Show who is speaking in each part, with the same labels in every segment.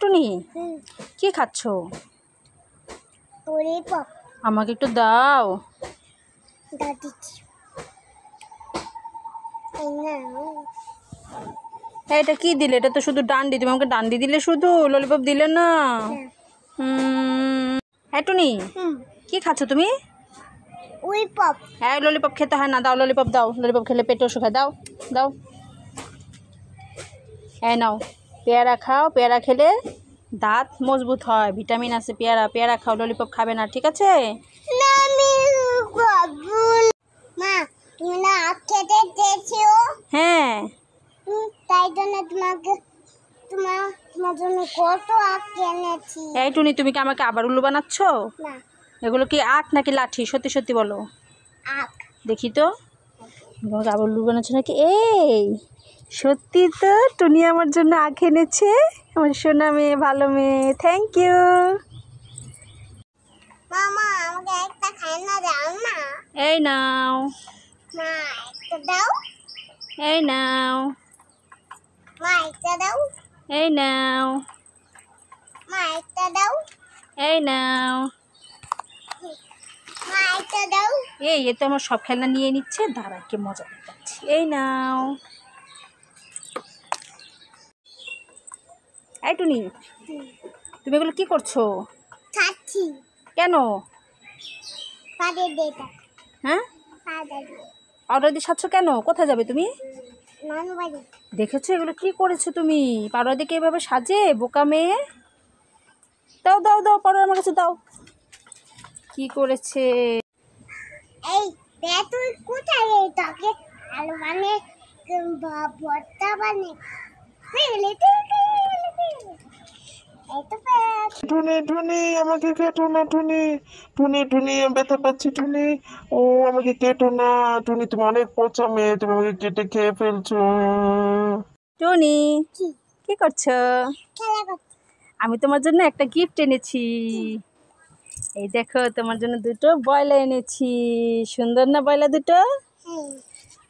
Speaker 1: টুনি কি খাচ্ছ? আমাকে একটু দাও। এটা কি দিলে? এটা তো শুধু ডান্ডি। তুমি আমাকে ডান্ডি দিলে, শুধু ললিপপ দিলে না। হ্যাঁ টুনি কি খাচ্ছ তুমি? হ্যাঁ ললিপপ খেতে হয় না, দাও ললিপপ দাও। ললিপপ খেলে পেট অসুখ হয়। দাও দাও। হ্যাঁ নাও, পেয়ারা খাও। পেয়ারা খেলে দাঁত মজবুত হয়, ভিটামিন আছে। পেয়ারা পেয়ারা খাও, ললিপপ খাবে না, ঠিক আছে? হ্যাঁ
Speaker 2: তাই জন্য তোমার জন্য কত আখ এনেছি।
Speaker 1: এই টুনি তুমি কি আমাকে আবার উল্লু বানাচ্ছ?
Speaker 2: না,
Speaker 1: এগুলো কি আখ নাকি লাঠি? সত্যি সত্যি বলো।
Speaker 2: আখ।
Speaker 1: দেখি তো তোমাকে আবার উল্লু বানাচ্ছ নাকি? এই সত্যি তো, টুনি আমার জন্য আখ এনেছে। আমার সোনা মেয়ে, ভালো মেয়ে। Thank you.
Speaker 2: মামা আমাকে একটা খানা দাও না।
Speaker 1: এই নাও,
Speaker 2: মা একটা দাও।
Speaker 1: এই নাও,
Speaker 2: মা একটা দাও।
Speaker 1: এই নাও,
Speaker 2: মা একটা দাও।
Speaker 1: এই নাও।
Speaker 2: মা একটা দাও।
Speaker 1: এই এ তো আমার সব খেলনা নিয়ে নিচ্ছে। দাঁড়া, কি মজা দেখাচ্ছি। এই নাও। এই টুনি তুমি এগুলো কি করছো?
Speaker 2: খাচ্ছি।
Speaker 1: কেন?
Speaker 2: পাদে দেটা।
Speaker 1: হ্যাঁ
Speaker 2: পাদে দে।
Speaker 1: পাউডার দিয়ে খাচ্ছ কেন? কোথায় যাবে তুমি?
Speaker 2: নানু বাড়ি।
Speaker 1: দেখেছো এগুলো কি করেছো তুমি? পাউডার দিয়ে এভাবে সাজে, বোকা মেয়ে। দাও দাও দাও, পাউডার আমার কাছে দাও। কি করেছে?
Speaker 2: এই তুই কোথায় এই তোকে আলু মানে ভর্তা মানে
Speaker 3: টুনি টুনি আমাকে কেটো না টুনি। টুনি টুনি আমি ব্যথা পাচ্ছি টুনি। ও আমাকে কেটো না টুনি, তুমি অনেক পচা মেয়ে, তুমি আমাকে কেটে খেয়ে ফেলছো।
Speaker 1: টুনি কি করছো?
Speaker 2: খেলা করছি।
Speaker 1: আমি তোমার জন্য একটা গিফট এনেছি। এই দেখো, তোমার জন্য দুটো বয়লা এনেছি। সুন্দর না বয়লা দুটো?
Speaker 2: হ্যাঁ,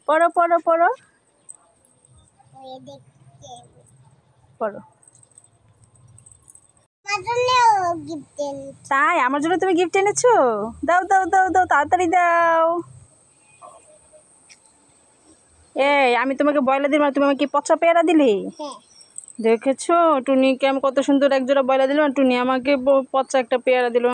Speaker 1: পড়ো পড়ো পড়ো
Speaker 2: ওই দেখতে
Speaker 1: পড়ো।
Speaker 2: আমার জন্য গিফট এনেছি।
Speaker 1: তাই আমার জন্য তুমি গিফট এনেছো? দাও দাও দাও দাও, তাড়াতাড়ি দাও। এই আমি তোমাকে বয়লা দিলাম, তুমি আমাকে পচা পেয়ারা দিলে।
Speaker 2: হ্যাঁ,
Speaker 1: দেখেছো টুনিকে আমি কত সুন্দর একজোড়া বয়লা দিলাম, টুনি আমাকে পচা একটা পেয়ারা দিল।